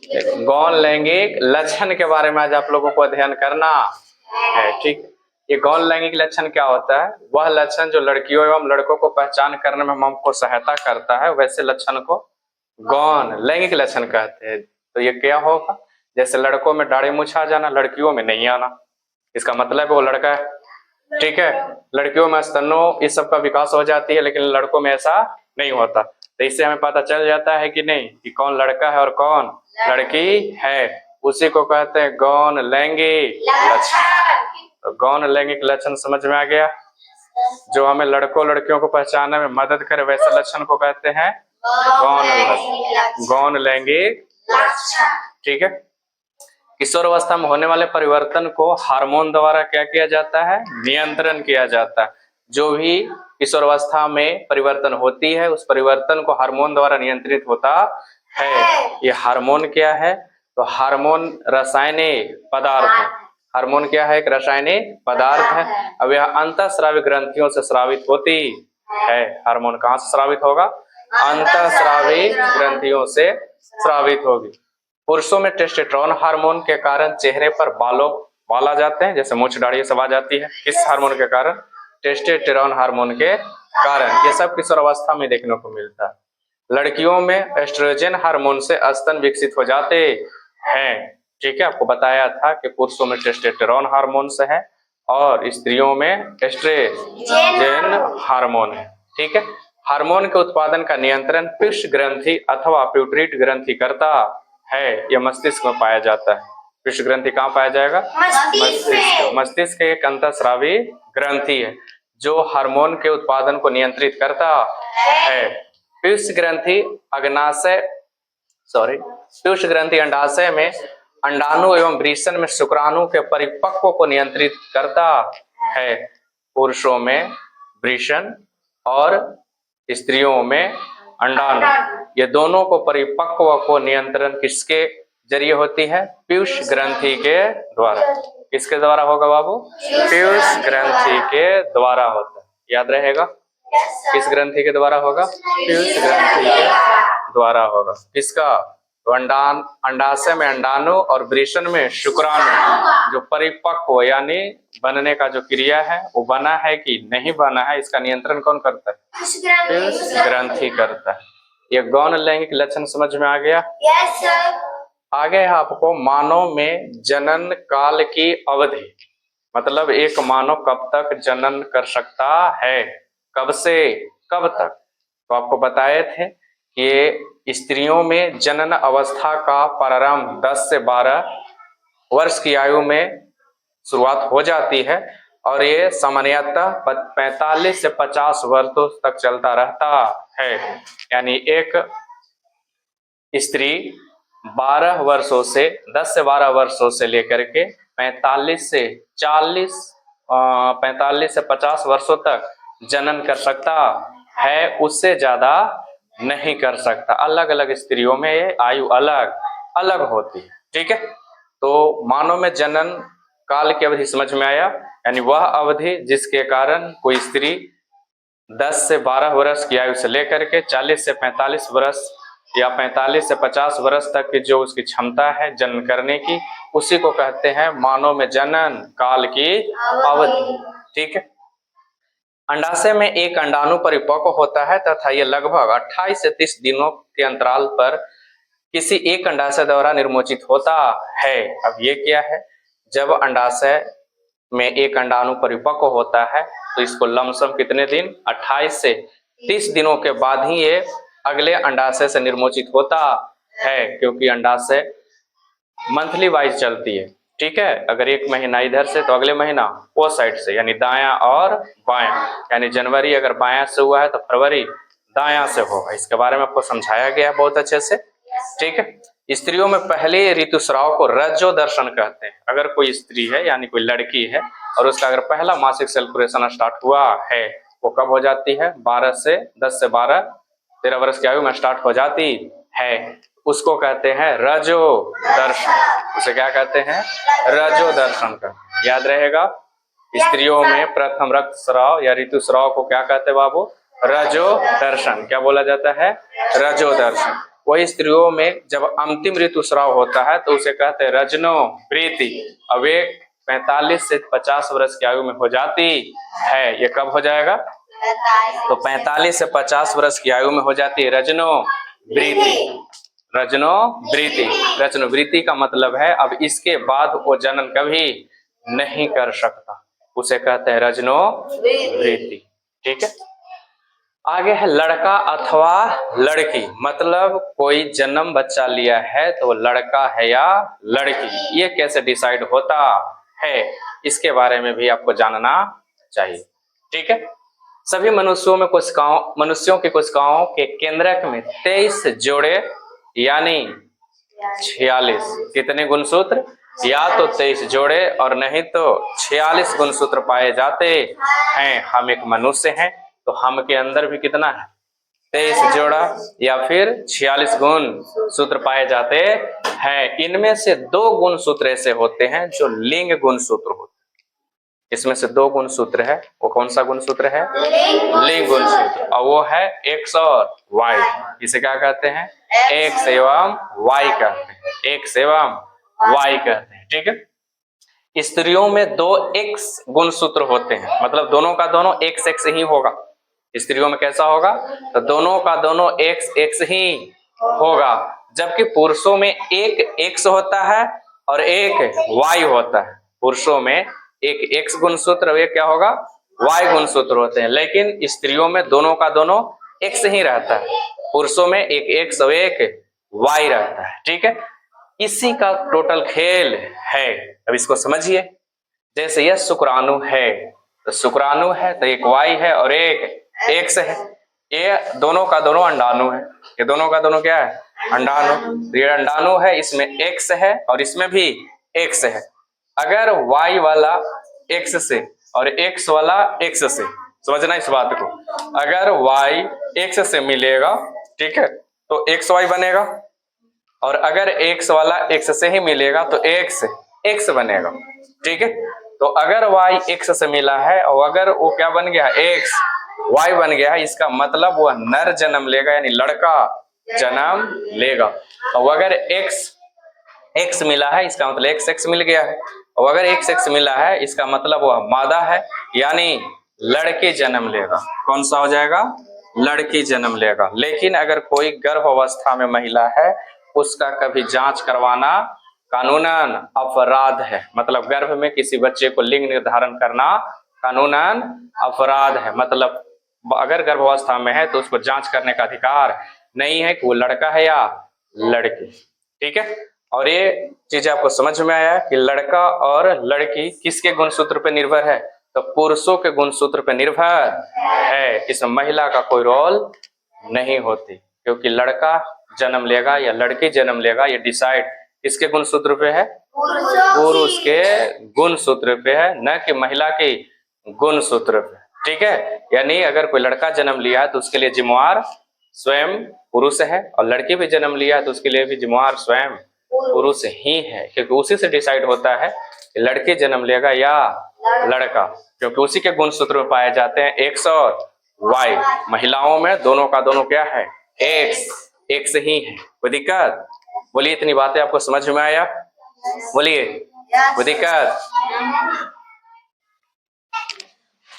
गौण लैंगिक लक्षण के बारे में आज आप लोगों को अध्ययन करना है। ठीक, ये गौण लैंगिक लक्षण क्या होता है? वह लक्षण जो लड़कियों एवं लड़कों को पहचान करने में हमको सहायता करता है, वैसे लक्षण को गौण लैंगिक लक्षण कहते हैं। तो ये क्या होगा? जैसे लड़कों में दाढ़ी मूंछ आ जाना, लड़कियों में नहीं आना, इसका मतलब वो लड़का है। ठीक है, लड़कियों में स्तनों इस सब का विकास हो जाती है, लेकिन लड़कों में ऐसा नहीं होता। तो इससे हमें पता चल जाता है कि नहीं कि कौन लड़का है और कौन लड़की है। उसी को कहते हैं गौण लैंगिक लक्षण। तो गौण लैंगिक लक्षण समझ में आ गया? जो हमें लड़कों लड़कियों को पहचानने में मदद करे, वैसे लक्षण को कहते हैं गौण लैंगिक लक्षण। ठीक है, किशोरावस्था में होने वाले परिवर्तन को हार्मोन द्वारा क्या किया जाता है? नियंत्रण किया जाता है। जो भी किशोरावस्था में परिवर्तन होती है, उस परिवर्तन को हार्मोन द्वारा नियंत्रित होता है। ये हार्मोन क्या है? तो हार्मोन रासायनिक पदार्थ है। हार्मोन क्या है? एक रासायनिक पदार्थ है। अब यह अंतःस्रावी ग्रंथियों से स्रावित होती है। हार्मोन कहाँ से स्रावित होगा? अंतःस्रावी ग्रंथियों से स्रावित होगी। पुरुषों में टेस्टोस्टेरोन हार्मोन के कारण चेहरे पर बाल आ जाते हैं, जैसे मूछ दाढ़ी सब आ जाती है। किस हार्मोन के कारण? टेस्टोस्टेरोन हार्मोन के कारण। ये सब किशोरावस्था में देखने को मिलता है। लड़कियों में एस्ट्रोजन हार्मोन से स्तन विकसित हो जाते हैं। ठीक है, आपको बताया था कि पुरुषों में टेस्टोस्टेरोन हार्मोन से है और स्त्रियों में एस्ट्रोजन हार्मोन है। ठीक है, हार्मोन के उत्पादन का नियंत्रण पिष्ट ग्रंथि अथवा प्यूटरी ग्रंथि करता है। यह मस्तिष्क में पाया जाता है। पिष्ट ग्रंथि कहाँ पाया जाएगा? मस्तिष्क। मस्तिष्क एक अंतःस्रावी ग्रंथि है जो हार्मोन के उत्पादन को नियंत्रित करता है। पिष्ट ग्रंथि पिष्ट ग्रंथि अंडाशय में अंडाणु एवं वृषण में शुक्राणु के परिपक्व को नियंत्रित करता है। पुरुषों में वृषण और स्त्रियों में अंडाणु, ये दोनों को परिपक्व को नियंत्रण किसके जरिए होती है? पीयूष ग्रंथि के द्वारा। किसके द्वारा होगा बाबू? पीयूष ग्रंथि के द्वारा होता है। याद रहेगा? किस ग्रंथि के द्वारा होगा? पीयूष ग्रंथि के द्वारा होगा। किसका? तो अंडाशय में अंडाणु और वृषण में शुक्राणु जो परिपक्व यानी बनने का जो क्रिया है वो बना है कि नहीं बना है, इसका नियंत्रण कौन करता है? पीयूष ग्रंथि करता है। ये गौण लैंगिक लक्षण समझ में आ गया? Yes sir. आगे है आपको मानव में जनन काल की अवधि, मतलब एक मानव कब तक जनन कर सकता है, कब से कब तक। तो आपको बताए थे कि स्त्रियों में जनन अवस्था का प्रारंभ 10 से 12 वर्ष की आयु में शुरुआत हो जाती है और ये सामान्यतः 45 से 50 वर्षों तक चलता रहता है। यानी एक स्त्री 12 वर्षों से 10 से 12 वर्षों से लेकर के 45 से 50 वर्षों तक जनन कर सकता है, उससे ज्यादा नहीं कर सकता। अलग अलग स्त्रियों में ये आयु अलग अलग होती है। ठीक है, तो मानव में जनन काल की अवधि समझ में आया? यानी वह अवधि जिसके कारण कोई स्त्री 10 से 12 वर्ष की आयु से लेकर के 40 से 45 वर्ष या 45 से 50 वर्ष तक की जो उसकी क्षमता है जनन करने की, उसी को कहते हैं मानव में जनन काल की अवधि। ठीक है, अंडाशय में एक अंडाणु परिपक्व होता है तथा यह लगभग 28 से 30 दिनों के अंतराल पर किसी एक अंडाशय द्वारा निर्मोचित होता है। अब ये क्या है? जब अंडाशय में एक अंडाणु परिपक्व होता है तो इसको लमसम कितने दिन? 28 से 30 दिनों के बाद ही ये अगले अंडाशय से निर्मोचित होता है, क्योंकि अंडाशय मंथली वाइज चलती है। ठीक है, अगर एक महीना इधर से तो अगले महीना वो साइड से, यानी दायां और बायां। यानी जनवरी अगर बायां से हुआ है तो फरवरी दायां से होगा। इसके बारे में आपको समझाया गया है बहुत अच्छे से। ठीक है, स्त्रियों में पहले ऋतुस्राव को रजो दर्शन कहते हैं। अगर कोई स्त्री है यानी कोई लड़की है और उसका अगर पहला मासिक सेल्कुलेशन स्टार्ट हुआ है, वो कब हो जाती है? 10 से 12 13 वर्ष की आयु में स्टार्ट हो जाती है। उसको कहते हैं रजो दर्शन। उसे क्या कहते हैं? रजो दर्शन का। याद रहेगा? स्त्रियों में प्रथम रक्तस्राव या ऋतुस्राव को क्या कहते हैं बाबू? रजो दर्शन। क्या बोला जाता है? रजो दर्शन। वही स्त्रियों में जब अंतिम ऋतुस्राव होता है तो उसे कहते हैं रजनो वृत्ति। अब एक 45 से 50 वर्ष की आयु में हो जाती है, ये कब हो जाएगा? तो 45 से 50 वर्ष की आयु में हो जाती है रजनो वृत्ति। रजनो वृत्ति, रजनो वृत्ति का मतलब है अब इसके बाद वो जनन कभी नहीं कर सकता, उसे कहते हैं रजनो वृत्ति। ठीक है, आगे है लड़का अथवा लड़की, मतलब कोई जन्म बच्चा लिया है तो लड़का है या लड़की, ये कैसे डिसाइड होता है, इसके बारे में भी आपको जानना चाहिए। ठीक है, सभी मनुष्यों की कोशिकाओं के केंद्रक में 23 जोड़े यानी 46 कितने गुणसूत्र, या तो 23 जोड़े और नहीं तो 46 गुणसूत्र पाए जाते हैं। हम एक मनुष्य हैं तो हम के अंदर भी कितना है? 23 जोड़ा या फिर 46 गुण सूत्र पाए जाते हैं। इनमें से 2 गुण सूत्र ऐसे होते हैं जो लिंग गुण सूत्र होते हैं। इसमें से 2 गुण सूत्र है, वो कौन सा गुण सूत्र है? लिंग गुण सूत्र, और वो है एक्स और वाई। इसे क्या कहते हैं? एक्स एवं वाई कहते हैं, एक्स एवं वाई कहते हैं। ठीक है, स्त्रियों में 2 एक्स गुण सूत्र होते हैं, मतलब दोनों का दोनों एक्स एक्स ही होगा। स्त्रियों में कैसा होगा? तो दोनों का दोनों एक्स एक्स ही होगा, जबकि पुरुषों में एक एक्स होता है और एक वाई होता है। पुरुषों में एक एक्स गुणसूत्र और एक क्या होगा? वाई गुणसूत्र होते हैं, लेकिन स्त्रियों में दोनों का दोनों एक्स ही रहता है। पुरुषों में एक एक्स और एक वाई रहता है। ठीक है, इसी का टोटल खेल है। अब इसको समझिए, जैसे यह शुक्राणु है तो शुक्राणु है तो एक वाई है और एक एक्स है। ये दोनों का दोनों अंडाणु है, ये दोनों का दोनों क्या है? अंडाणु। ये अंडाणु है, इसमें एक्स है और इसमें भी एक्स है। अगर वाई वाला एक्स से और एक्स वाला एक्स से, समझना इस बात को, अगर वाई एक्स से मिलेगा, ठीक है, तो एक्स वाई बनेगा, और अगर एक्स वाला एक्स से ही मिलेगा तो एक्स एक्स बनेगा। ठीक है, तो अगर वाई एक्स से मिला है और अगर वो क्या बन गया? एक्स वाई बन गया है, इसका मतलब वह नर जन्म लेगा, यानी लड़का जन्म लेगा। और अगर एक्स एक्स मिला है, इसका मतलब एक्स एक्स मिल गया है, और अगर एक्स एक्स मिला है इसका मतलब वह मादा है, यानी लड़के जन्म लेगा। कौन सा हो जाएगा? लड़की जन्म लेगा। लेकिन अगर कोई गर्भ अवस्था में महिला है, उसका कभी जांच करवाना कानूनन अपराध है। मतलब गर्भ में किसी बच्चे को लिंग निर्धारण करना कानूनन अपराध है। मतलब अगर गर्भावस्था में है तो उसको जांच करने का अधिकार नहीं है कि वो लड़का है या लड़की। ठीक है, और ये चीज आपको समझ में आया कि लड़का और लड़की किसके गुणसूत्र पे निर्भर है? तो पुरुषों के गुणसूत्र पे निर्भर है। इसमें महिला का कोई रोल नहीं होती, क्योंकि लड़का जन्म लेगा या लड़की जन्म लेगा ये डिसाइड किसके गुणसूत्र पे है? पुरुष के गुणसूत्र पे है, न कि महिला के गुणसूत्र पे। ठीक है, यानी अगर कोई लड़का जन्म लिया है तो उसके लिए जिम्मेवार स्वयं पुरुष है, और लड़की भी जन्म लिया है तो उसके लिए भी जिम्मेवार स्वयं पुरुष ही है, क्योंकि उसी से डिसाइड होता है कि लड़की जन्म लेगा या लड़का, क्योंकि उसी के गुणसूत्र में पाए जाते हैं एक्स और वाई। महिलाओं में दोनों का दोनों क्या है? एक्स एक्स ही है। कोई दिक्कत? बोलिए, इतनी बातें आपको समझ में आया? बोलिए, कोई दिक्कत?